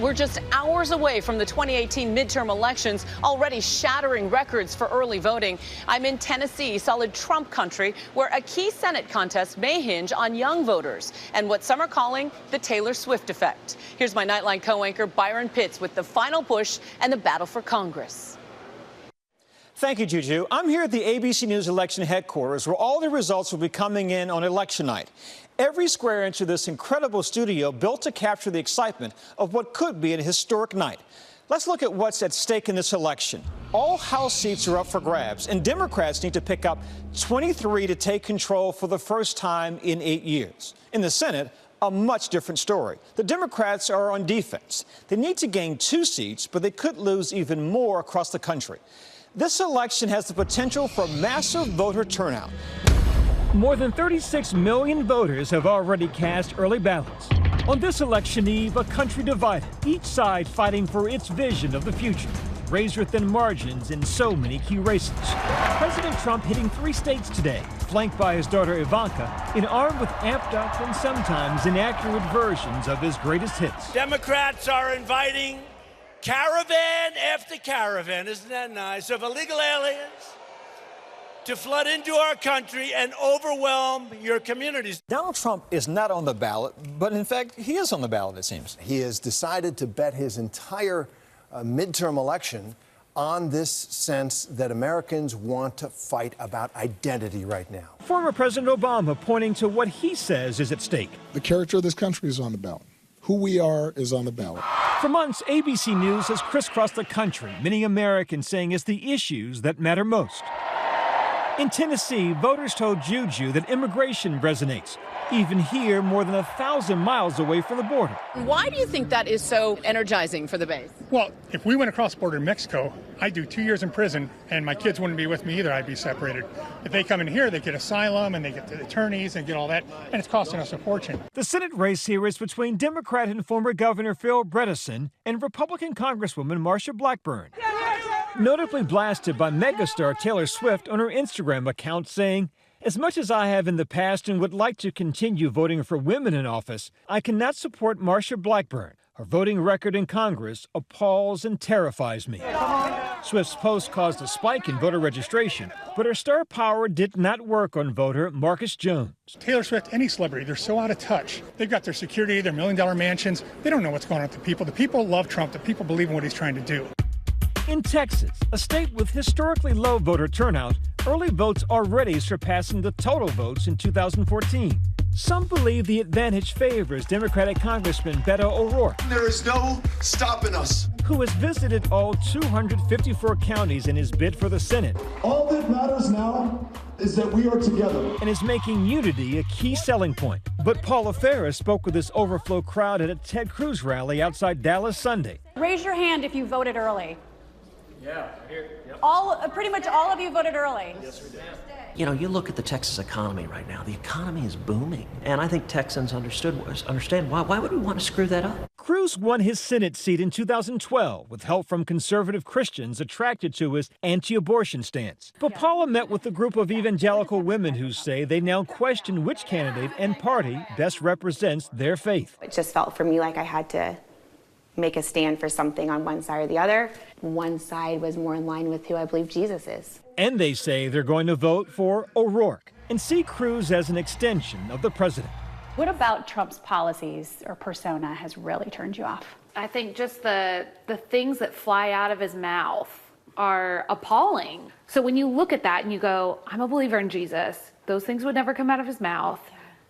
We're just hours away from the 2018 midterm elections, already shattering records for early voting. I'm in Tennessee, solid Trump country, where a key Senate contest may hinge on young voters and what some are calling the Taylor Swift effect. Here's my Nightline co-anchor Byron Pitts with the final push and the battle for Congress. Thank you, Juju. I'm here at the ABC News election headquarters, where all the results will be coming in on election night. Every square inch of this incredible studio built to capture the excitement of what could be a historic night. Let's look at what's at stake in this election. All House seats are up for grabs, and Democrats need to pick up 23 to take control for the first time in 8 years. In the Senate, a much different story. The Democrats are on defense. They need to gain 2 seats, but they could lose even more across the country. This election has the potential for massive voter turnout. More than 36 million voters have already cast early ballots. On this election eve, a country divided, each side fighting for its vision of the future. Razor-thin margins in so many key races. President Trump hitting 3 states today, flanked by his daughter Ivanka, and armed with amped up and sometimes inaccurate versions of his greatest hits. Democrats are inviting caravan after caravan, isn't that nice, of illegal aliens to flood into our country and overwhelm your communities. Donald Trump is not on the ballot, but in fact, he is on the ballot, it seems. He has decided to bet his entire midterm election on this sense that Americans want to fight about identity right now. Former President Obama pointing to what he says is at stake. The character of this country is on the ballot. Who we are is on the ballot. For months, ABC News has crisscrossed the country, many Americans saying it's the issues that matter most. In Tennessee, voters told Juju that immigration resonates, even here more than 1,000 miles away from the border. Why do you think that is so energizing for the base? Well, if we went across the border in Mexico, I'd do 2 years in prison, and my kids wouldn't be with me either. I'd be separated. If they come in here, they get asylum, and they get the attorneys, and get all that, and it's costing us a fortune. The Senate race here is between Democrat and former Governor Phil Bredesen and Republican Congresswoman Marsha Blackburn. Notably blasted by megastar Taylor Swift on her Instagram account, saying, "As much as I have in the past and would like to continue voting for women in office, I cannot support Marsha Blackburn. Her voting record in Congress appalls and terrifies me." Swift's post caused a spike in voter registration, but her star power did not work on voter Marcus Jones. Taylor Swift, any celebrity, they're so out of touch. They've got their security, their million-dollar mansions. They don't know what's going on with the people. The people love Trump. The people believe in what he's trying to do. In Texas, a state with historically low voter turnout, early votes already surpassing the total votes in 2014. Some believe the advantage favors Democratic Congressman Beto O'Rourke. There is no stopping us. Who has visited all 254 counties in his bid for the Senate. All that matters now is that we are together. And is making unity a key selling point. But Paula Ferris spoke with this overflow crowd at a Ted Cruz rally outside Dallas Sunday. Raise your hand if you voted early. Yeah, here. Yep. Pretty much all of you voted early. Yes, we did. You know, you look at the Texas economy right now. The economy is booming. And I think Texans understand why would we want to screw that up? Cruz won his Senate seat in 2012 with help from conservative Christians attracted to his anti-abortion stance. But Paula met with a group of evangelical women who say they now question which candidate and party best represents their faith. It just felt for me like I had to make a stand for something on one side or the other. One side was more in line with who I believe Jesus is. And they say they're going to vote for O'Rourke and see Cruz as an extension of the president. What about Trump's policies or persona has really turned you off? I think just the things that fly out of his mouth are appalling. So when you look at that and you go, I'm a believer in Jesus, those things would never come out of his mouth.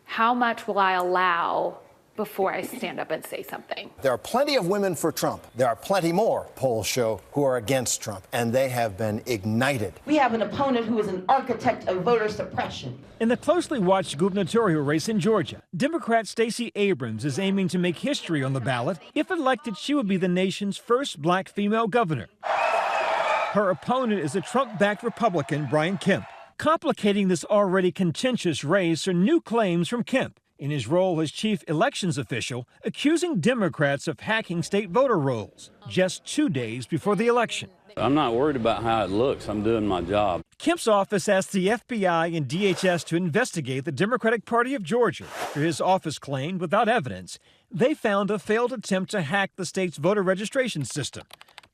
How much will I allow before I stand up and say something? There are plenty of women for Trump. There are plenty more, polls show, who are against Trump, and they have been ignited. We have an opponent who is an architect of voter suppression. In the closely watched gubernatorial race in Georgia, Democrat Stacey Abrams is aiming to make history on the ballot. If elected, she would be the nation's first black female governor. Her opponent is a Trump-backed Republican, Brian Kemp. Complicating this already contentious race are new claims from Kemp, in his role as chief elections official, accusing Democrats of hacking state voter rolls just 2 days before the election. I'm not worried about how it looks. I'm doing my job. Kemp's office asked the FBI and DHS to investigate the Democratic Party of Georgia after his office claimed, without evidence, they found a failed attempt to hack the state's voter registration system.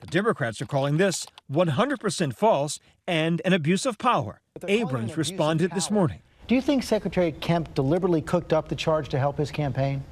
The Democrats are calling this 100% false and an abuse of power. Abrams responded this morning. Do you think Secretary Kemp deliberately cooked up the charge to help his campaign?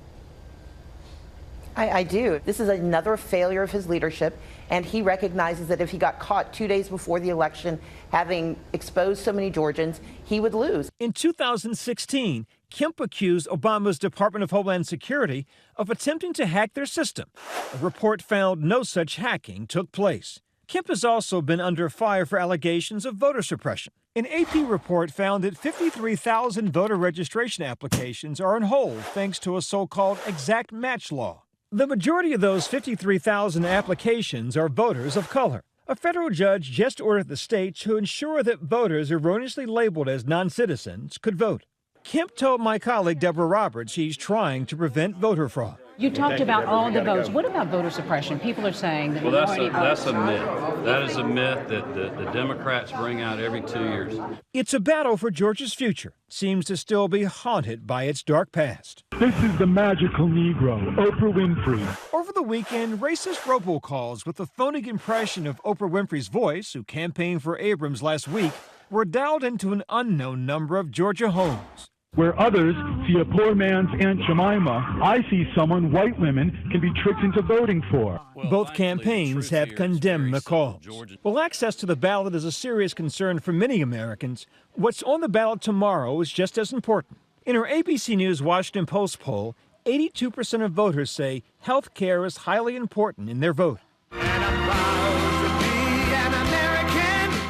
I do. This is another failure of his leadership, and he recognizes that if he got caught 2 days before the election, having exposed so many Georgians, he would lose. In 2016, Kemp accused Obama's Department of Homeland Security of attempting to hack their system. A report found no such hacking took place. Kemp has also been under fire for allegations of voter suppression. An AP report found that 53,000 voter registration applications are on hold thanks to a so-called exact match law. The majority of those 53,000 applications are voters of color. A federal judge just ordered the state to ensure that voters erroneously labeled as non-citizens could vote. Kemp told my colleague Deborah Roberts he's trying to prevent voter fraud. You talked about all the votes. What about voter suppression? People are saying that that's a myth. That is a myth that the Democrats bring out every 2 years. It's a battle for Georgia's future. It seems to still be haunted by its dark past. This is the magical Negro, Oprah Winfrey. Over the weekend, racist robocalls with a phonic impression of Oprah Winfrey's voice, who campaigned for Abrams last week, were dialed into an unknown number of Georgia homes. Where others see a poor man's Aunt Jemima, I see someone white women can be tricked into voting for. Both campaigns have condemned the calls. While access to the ballot is a serious concern for many Americans, what's on the ballot tomorrow is just as important. In our ABC News Washington Post poll, 82% of voters say health care is highly important in their vote.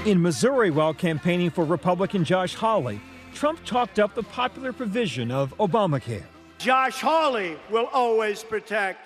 In Missouri, while campaigning for Republican Josh Hawley, Trump talked up the popular provision of Obamacare. Josh Hawley will always protect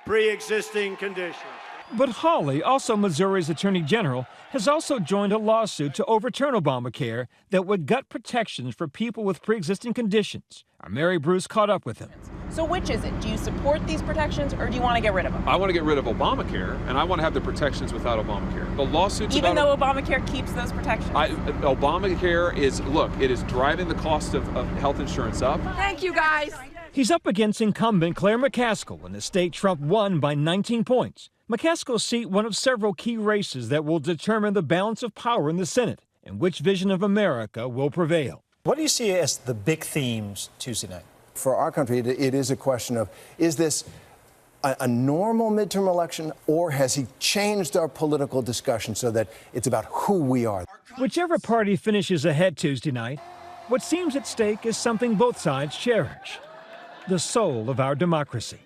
pre-existing conditions. But Hawley, also Missouri's Attorney General, has also joined a lawsuit to overturn Obamacare that would gut protections for people with pre-existing conditions. Our Mary Bruce caught up with him. So which is it? Do you support these protections or do you want to get rid of them? I want to get rid of Obamacare, and I want to have the protections without Obamacare. The lawsuits even though Obamacare keeps those protections? Obamacare is, look, it is driving the cost of health insurance up. Thank you, guys. He's up against incumbent Claire McCaskill in a state Trump won by 19 points. McCaskill's seat one of several key races that will determine the balance of power in the Senate and which vision of America will prevail. What do you see as the big themes Tuesday night? For our country, it is a question of, is this a normal midterm election, or has he changed our political discussion so that it's about who we are? Whichever party finishes ahead Tuesday night, what seems at stake is something both sides cherish: the soul of our democracy.